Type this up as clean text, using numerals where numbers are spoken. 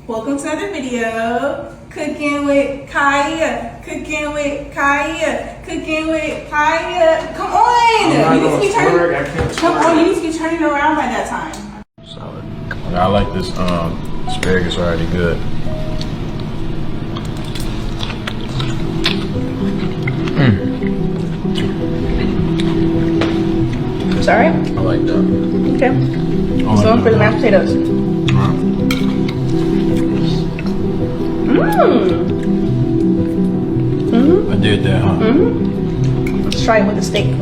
Welcome to another video. Cooking with Kya. Cooking with Kya. Cooking with Kya. Come on! You need to be turning. Come on, you need to be turning around by that time. Solid. I like this asparagus already good. Sorry? I like that. Okay. So for the mashed potatoes. I did that, huh? Let's try it with the steak.